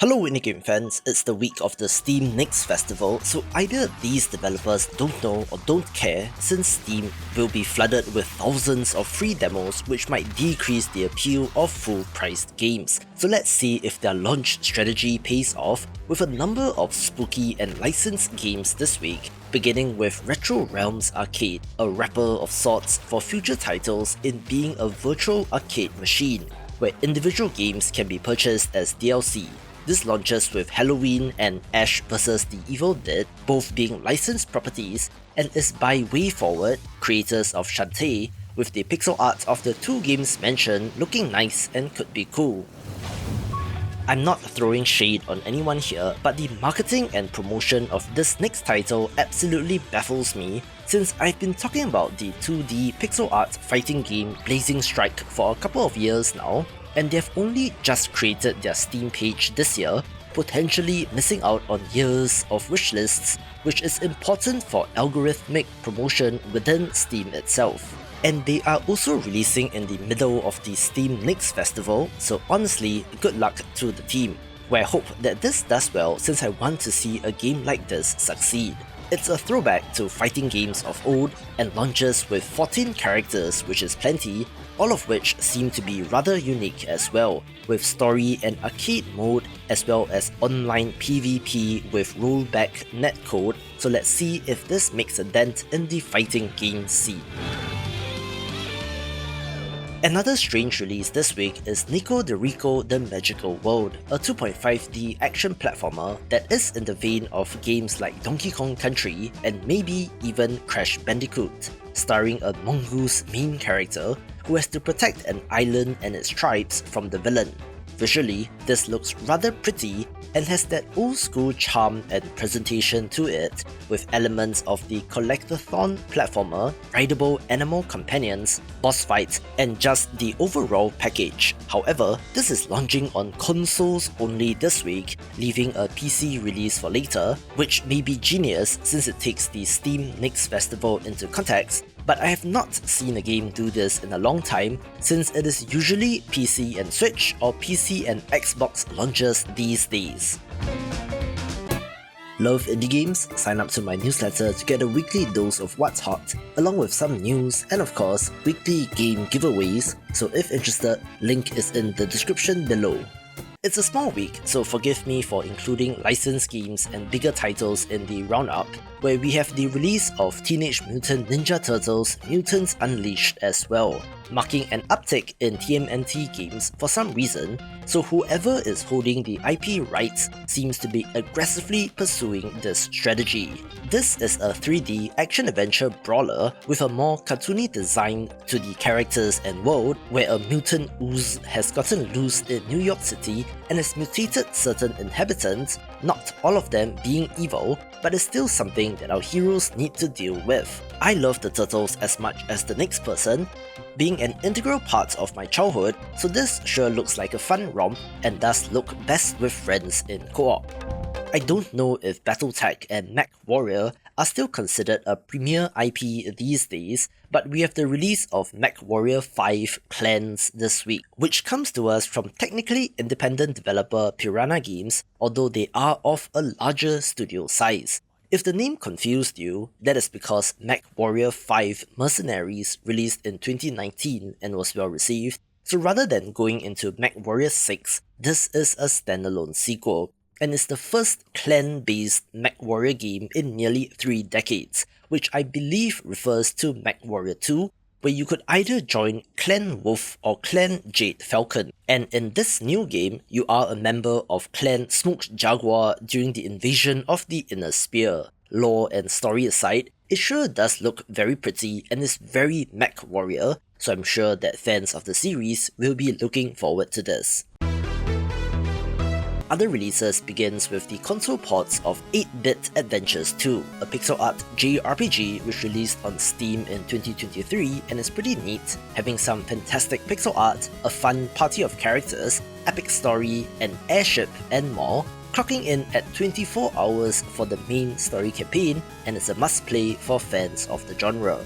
Hello indie game fans, it's the week of the Steam Next Festival, so either these developers don't know or don't care since Steam will be flooded with thousands of free demos which might decrease the appeal of full-priced games. So let's see if their launch strategy pays off with a number of spooky and licensed games this week, beginning with RetroRealms Arcade, a wrapper of sorts for future titles in being a virtual arcade machine, where individual games can be purchased as DLC. This launches with Halloween and Ash vs the Evil Dead both being licensed properties and is by WayForward, creators of Shantae, with the pixel art of the two games mentioned looking nice and could be cool. I'm not throwing shade on anyone here, but the marketing and promotion of this next title absolutely baffles me since I've been talking about the 2D pixel art fighting game Blazing Strike for a couple of years now, and they've only just created their Steam page this year, potentially missing out on years of wishlists, which is important for algorithmic promotion within Steam itself. And they are also releasing in the middle of the Steam Next Festival, so honestly, good luck to the team, where I hope that this does well since I want to see a game like this succeed. It's a throwback to fighting games of old and launches with 14 characters, which is plenty, all of which seem to be rather unique as well, with story and arcade mode as well as online PvP with rollback netcode, so let's see if this makes a dent in the fighting game scene. Another strange release this week is Nikoderiko The Magical World, a 2.5D action platformer that is in the vein of games like Donkey Kong Country and maybe even Crash Bandicoot, starring a mongoose main character who has to protect an island and its tribes from the villain. Visually, this looks rather pretty and has that old school charm and presentation to it, with elements of the collectathon platformer, rideable animal companions, boss fights, and just the overall package. However, this is launching on consoles only this week, leaving a PC release for later, which may be genius since it takes the Steam Next Festival into context, but I have not seen a game do this in a long time since it is usually PC and Switch or PC and Xbox launches these days. Love indie games? Sign up to my newsletter to get a weekly dose of what's hot, along with some news and of course, weekly game giveaways, so if interested, link is in the description below. It's a small week, so forgive me for including licensed games and bigger titles in the roundup, where we have the release of Teenage Mutant Ninja Turtles Mutants Unleashed as well, marking an uptick in TMNT games for some reason, so whoever is holding the IP rights seems to be aggressively pursuing this strategy. This is a 3D action-adventure brawler with a more cartoony design to the characters and world, where a mutant ooze has gotten loose in New York City and has mutated certain inhabitants, not all of them being evil, but is still something that our heroes need to deal with. I love the turtles as much as the next person, being an integral part of my childhood, so this sure looks like a fun romp and does look best with friends in co-op. I don't know if BattleTech and MechWarrior are still considered a premier IP these days, but we have the release of MechWarrior 5 Clans this week, which comes to us from technically independent developer Piranha Games, although they are of a larger studio size. If the name confused you, that is because MechWarrior 5 Mercenaries released in 2019 and was well received, so rather than going into MechWarrior 6, this is a standalone sequel, and is the first clan-based MechWarrior game in nearly 3 decades, which I believe refers to MechWarrior 2, where you could either join Clan Wolf or Clan Jade Falcon, and in this new game, you are a member of Clan Smoked Jaguar during the invasion of the Inner Sphere. Lore and story aside, it sure does look very pretty and is very MechWarrior, so I'm sure that fans of the series will be looking forward to this. Other releases begins with the console ports of 8-Bit Adventures 2, a pixel art JRPG which released on Steam in 2023 and is pretty neat, having some fantastic pixel art, a fun party of characters, epic story, an airship and more, clocking in at 24 hours for the main story campaign, and is a must-play for fans of the genre.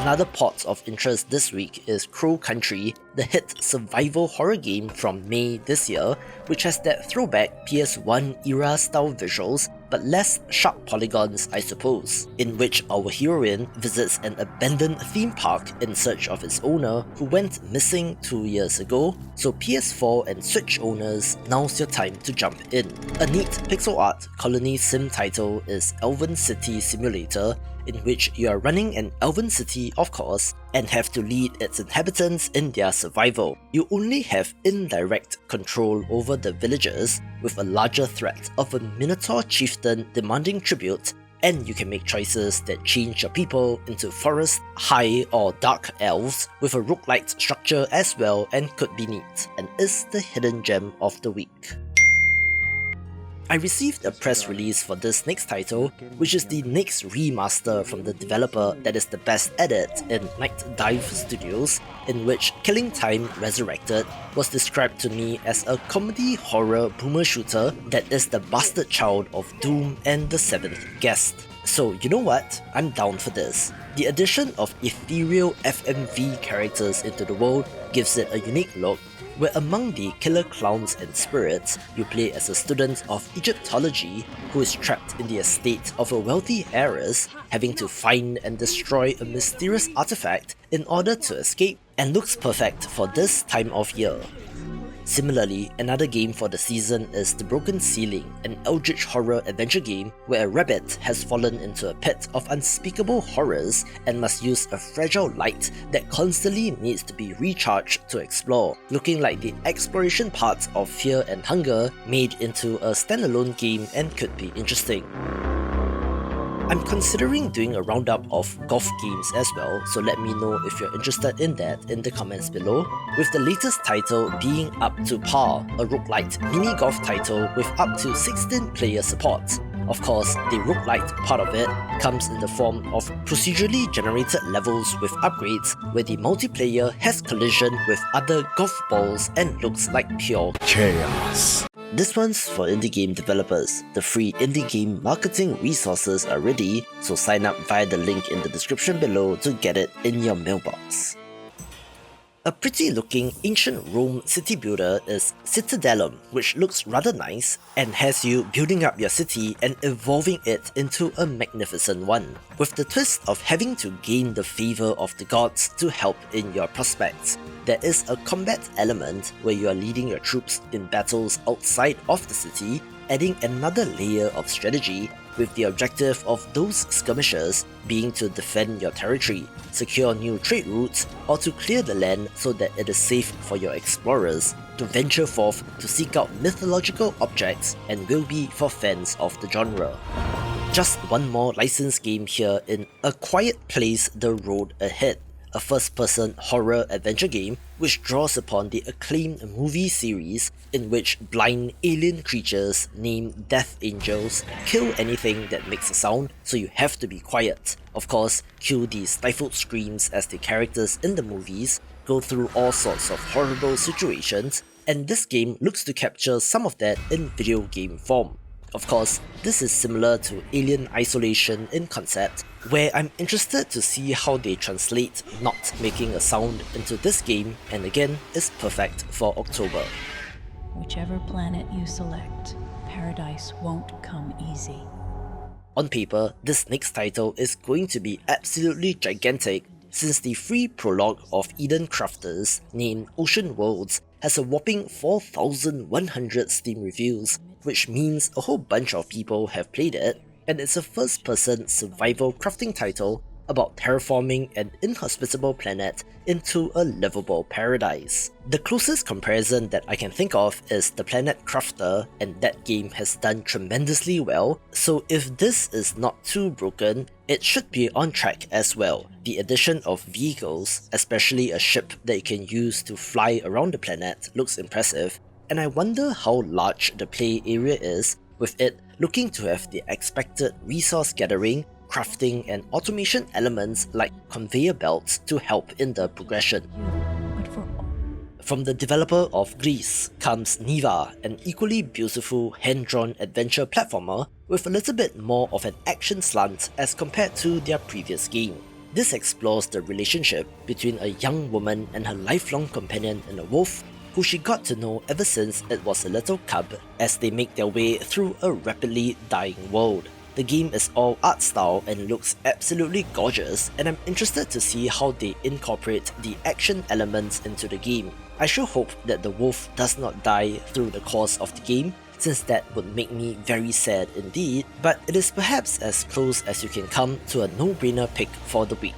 Another pot of interest this week is Crow Country, the hit survival horror game from May this year, which has that throwback PS1 era style visuals but less sharp polygons, I suppose, in which our heroine visits an abandoned theme park in search of its owner who went missing 2 years ago. So PS4 and Switch owners, now's your time to jump in. A neat pixel art colony sim title is Elven City Simulator, in which you are running an elven city, of course, and have to lead its inhabitants in their survival. You only have indirect control over the villagers, with a larger threat of a Minotaur chieftain demanding tribute, and you can make choices that change your people into forest, high or dark elves, with a roguelite structure as well, and could be neat, and is the hidden gem of the week. I received a press release for this next title, which is the next remaster from the developer that is the best at it in Night Dive Studios, in which Killing Time Resurrected was described to me as a comedy horror boomer shooter that is the bastard child of Doom and the Seventh Guest. So you know what? I'm down for this. The addition of ethereal FMV characters into the world gives it a unique look, where among the killer clowns and spirits, you play as a student of Egyptology who is trapped in the estate of a wealthy heiress, having to find and destroy a mysterious artifact in order to escape, and looks perfect for this time of year. Similarly, another game for the season is The Broken Ceiling, an eldritch horror adventure game where a rabbit has fallen into a pit of unspeakable horrors and must use a fragile light that constantly needs to be recharged to explore, looking like the exploration parts of Fear and Hunger made into a standalone game and could be interesting. I'm considering doing a roundup of golf games as well, so let me know if you're interested in that in the comments below, with the latest title being Up to Par, a roguelite mini-golf title with up to 16 player support. Of course, the roguelite part of it comes in the form of procedurally generated levels with upgrades, where the multiplayer has collision with other golf balls and looks like pure chaos. This one's for indie game developers. The free indie game marketing resources are ready, so sign up via the link in the description below to get it in your mailbox. A pretty looking ancient Rome city builder is Citadellum, which looks rather nice and has you building up your city and evolving it into a magnificent one, with the twist of having to gain the favour of the gods to help in your prospects. There is a combat element where you are leading your troops in battles outside of the city, adding another layer of strategy, with the objective of those skirmishes being to defend your territory, secure new trade routes, or to clear the land so that it is safe for your explorers to venture forth to seek out mythological objects and will be for fans of the genre. Just one more licensed game here in A Quiet Place: The Road Ahead, a first-person horror adventure game which draws upon the acclaimed movie series in which blind alien creatures named Death Angels kill anything that makes a sound, so you have to be quiet. Of course, cue the stifled screams as the characters in the movies go through all sorts of horrible situations, and this game looks to capture some of that in video game form. Of course, this is similar to Alien Isolation in concept, where I'm interested to see how they translate not making a sound into this game, and again, is perfect for October. Whichever planet you select, paradise won't come easy. On paper, this next title is going to be absolutely gigantic, since the free prologue of Eden Crafters, named Ocean Worlds, has a whopping 4,100 Steam reviews, which means a whole bunch of people have played it, and it's a first-person survival crafting title about terraforming an inhospitable planet into a livable paradise. The closest comparison that I can think of is The Planet Crafter, and that game has done tremendously well, so if this is not too broken, it should be on track as well. The addition of vehicles, especially a ship that you can use to fly around the planet, looks impressive, and I wonder how large the play area is, with it looking to have the expected resource gathering, crafting and automation elements like conveyor belts to help in the progression. From the developer of Greece comes Niva, an equally beautiful hand-drawn adventure platformer with a little bit more of an action slant as compared to their previous game. This explores the relationship between a young woman and her lifelong companion in a wolf, who she got to know ever since it was a little cub, as they make their way through a rapidly dying world. The game is all art style and looks absolutely gorgeous, and I'm interested to see how they incorporate the action elements into the game. I sure hope that the wolf does not die through the course of the game, since that would make me very sad indeed, but it is perhaps as close as you can come to a no-brainer pick for the week.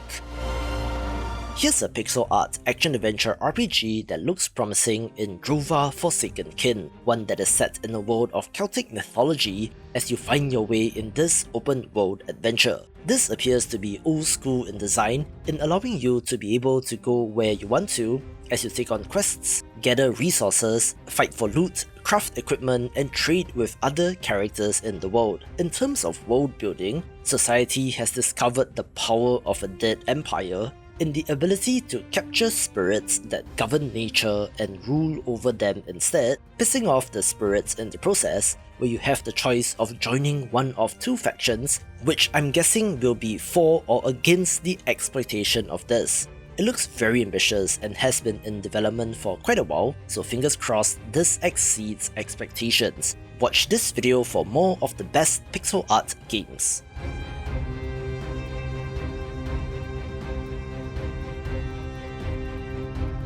Here's a pixel art action-adventure RPG that looks promising in Drova Forsaken Kin, one that is set in a world of Celtic mythology as you find your way in this open-world adventure. This appears to be old school in design, in allowing you to be able to go where you want to as you take on quests, gather resources, fight for loot, craft equipment, and trade with other characters in the world. In terms of world building, society has discovered the power of a dead empire in the ability to capture spirits that govern nature and rule over them instead, pissing off the spirits in the process, where you have the choice of joining one of two factions, which I'm guessing will be for or against the exploitation of this. It looks very ambitious and has been in development for quite a while, so fingers crossed this exceeds expectations. Watch this video for more of the best pixel art games.